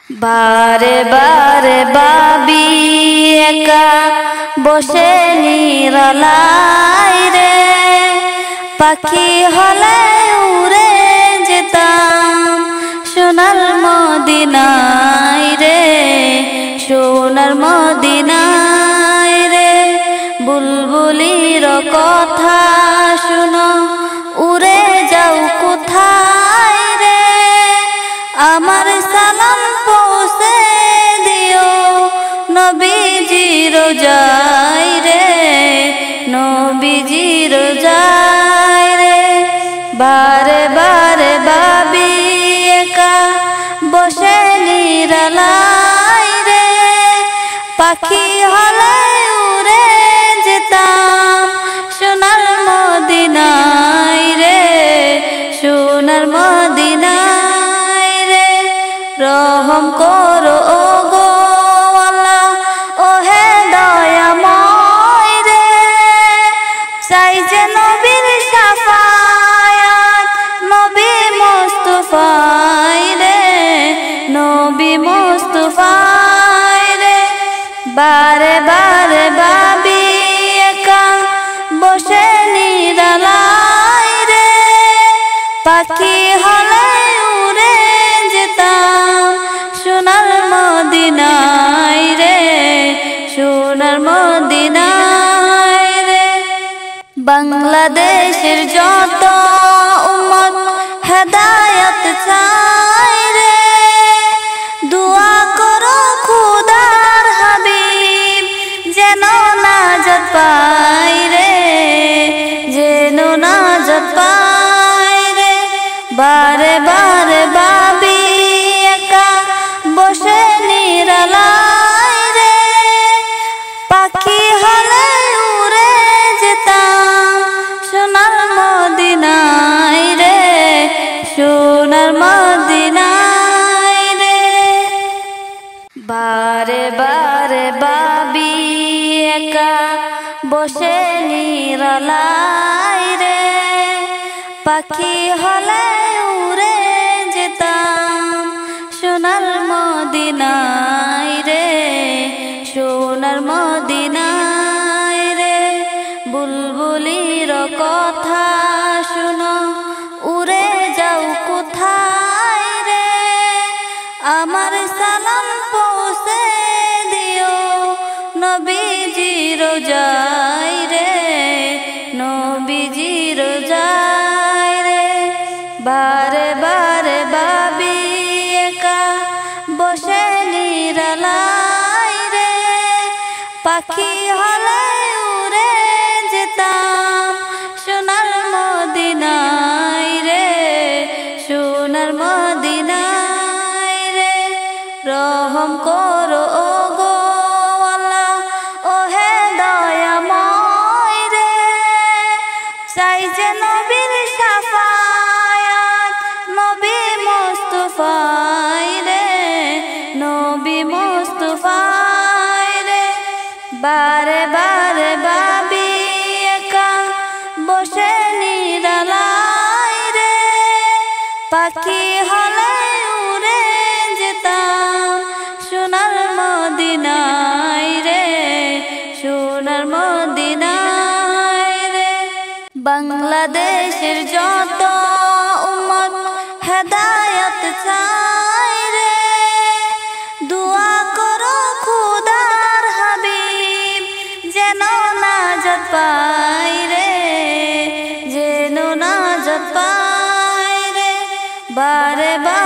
বারে বারে ভাবি একা বসে নিরালাই রে, পাখি হলে উড়ে যেতাম সোনার মদিনায় রে, সোনার মদিনায় রে। বুলবুলির কথা শুনো উড়ে যাও কোথায় রে, আমার সালাম পৌঁছে দিও নবীজির রোজায় রে, নবীজির রোজায় রে। বারে বারে ভাবি একা বসে নিরালাই রে, পাখি হলে উড়ে যেতাম সোনার মদিনায় রে, সোনার মদিনায় রে। রহম করো গো আল্লাহ ও হে দয়াময় রে, চাই যে নবীর শাফায়াত নবী মুস্তাফায় রে, নবী মুস্তাফায় রে। বারে বারে ভাবি একা বসে নিরালাই রে, পাখি হলে উড়ে যেতাম সোনার মদিনায় রে, সোনার মদিনায় রে। বাংলাদেশের যত উম্মত হেদায়েত চায় রে, দোয়া করো খোদার হাবিব যেন নাজাত পায় রে, যেন নাজাত পায় রে। বারে বারে ভাবি একা বসে নিরালাই রে, পাখি হলে উড়ে যেতাম সোনার মদিনায় রে, সোনার মদিনায় রে। বারে বারে ভাবি একা বসে নিরালাই রে, পাখি হলে উড়ে যেতাম সোনার মদিনায় রে, সোনার মদিনায় রে। বুলবুলির কথা শুনো উড়ে যাও কোথায় রে, আমার সালাম পৌঁছে দিও নবীজির রোজায় রে, নবীজির রোজায় রে। বারে বারে ভাবি একা বসে নিরালাই রে, পাখি হলে উড়ে যেতাম সোনার মদিনায় রে, সোনার মদিনায় রে। রহম করো গো আল্লাহ ও হে দয়াময় রে, চাই যে নবীর শাফায়াত নবী মুস্তাফায় রে, নবী মুস্তাফায় রে। বারে বারে ভাবি একা বসে নিরালাই রে, পাখি হলে উড়ে যেতাম সোনার মদিনায় রে, সোনার মদিনায় রে। বাংলাদেশের যত উম্মত হেদায়েত চায় রে, দোয়া করো খোদার হাবিব যেন নাজাত পায় রে, যেন নাজাত পায় রে। বারে বারে